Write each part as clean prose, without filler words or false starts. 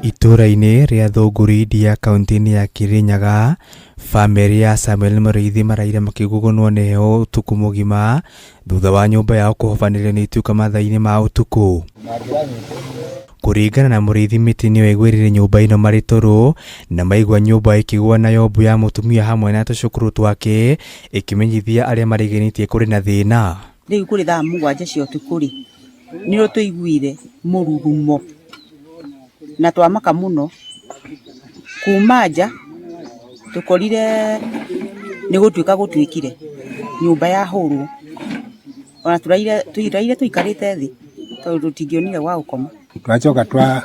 Itũra-inĩ rĩa Thunguri ya kaunti-inĩ ya Kirinyaga, famĩlĩ ya Samuel Mũrĩithi maraire makĩgugunwo nĩ heho ũtukũ mũgima thutha wa nyũmba yao kũhobanĩrio nĩ Ituika mathaa-inĩ ma ũtukũ. Kũringana na Mũrĩithi, mĩtĩ nĩyo ĩgwĩrire nyũmba ĩno marĩ tũrũ na maigua nyũmba ĩkĩgwa na yombu ya mũtumia hamwe na tũcũkũrũ twake, ĩkĩmenyithia arĩa marĩgĩnĩtie kũrĩ na thĩna. Rĩu kũrĩ thaa mũgwanja cia ũtukũ nĩrĩo tũiguire mũrurumo na twamaka mũno. Kuma nja tũkorire nĩ gũtuĩka gũtuĩkire nyũmba ya hũrwo, ona tũraire tũikarĩte thĩ tondũ tũtingĩonire gwa gũkoma. Twacoka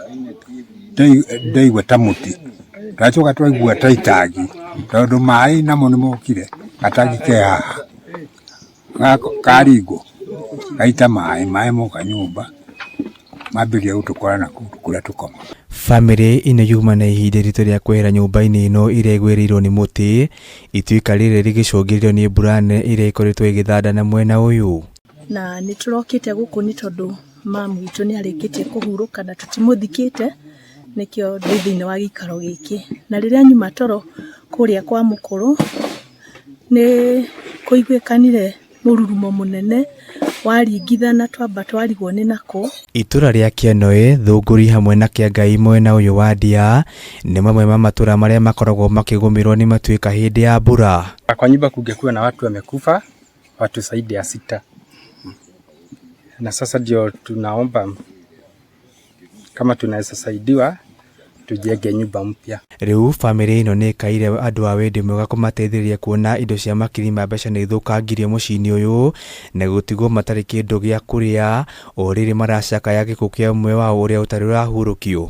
ndaigua ta mũtĩ, twacoka twaigua ta itangi tondũ maĩ namo nĩ mokire, gatangi ke haha karingwo gaita maĩ moka nyũmba mambĩrĩria gũtũkora na kũrĩa tũkoma. Famĩlĩ ĩno yuma na ihinda iritũ rĩa kwehera nyũmba-inĩ ĩno ĩrĩa ĩgwĩrĩirwo nĩ mũtĩ, Ituika rĩrĩ rĩgĩcũngĩrĩrio nĩ mbura nene ĩrĩa ĩkoretwo ĩgĩthandana mwena ũyũ. Na nĩ tũrokĩte gũkũ nĩ tondũ mamu witũ nĩ arĩkĩtie kũhurũka na tũtimũthikĩte, nĩkĩo ndĩ thĩinĩ wa gĩikaro gĩkĩ. Na rĩrĩa nyuma toro kũrĩa kwa mũkũrũ nĩ kũiguĩkanire mũrurumo mũnene waringithana twamba twarigwo nĩ nakũ. Itũra rĩa Kienoe, Thunguri hamwe na Kĩangai mwena ũyũ wa Ndia nĩ mamwe ma matũra marĩa makoragwo makĩgũmĩrwo nĩ matuĩka hĩndĩ ya mbura. Kwa nyumba kungekuwa na watu wamekufa, watu zaidi ya 6. Na sasa ndio tunaomba kama tunaweza saidiwa tujenge nyumba mpya. Rĩu famĩlĩ ĩno nĩ ĩkaire andũ a wendi mwega kũmateithĩrĩria kuona indo cia makiri ma mbeca nĩ ithũkangirio mũciĩ-inĩ ũyũ na gũtigwo matarĩ kĩndũ gĩa kũrĩa, o rĩrĩ maracakaya gĩkuũ kĩa ũmwe wao ũrĩa ũtarĩ ũrahurũkio.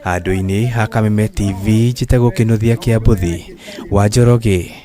Handũ-inĩ ha Kameme TV, njĩtagwo Kĩnuthia kĩa Mbuthi wa Njoroge.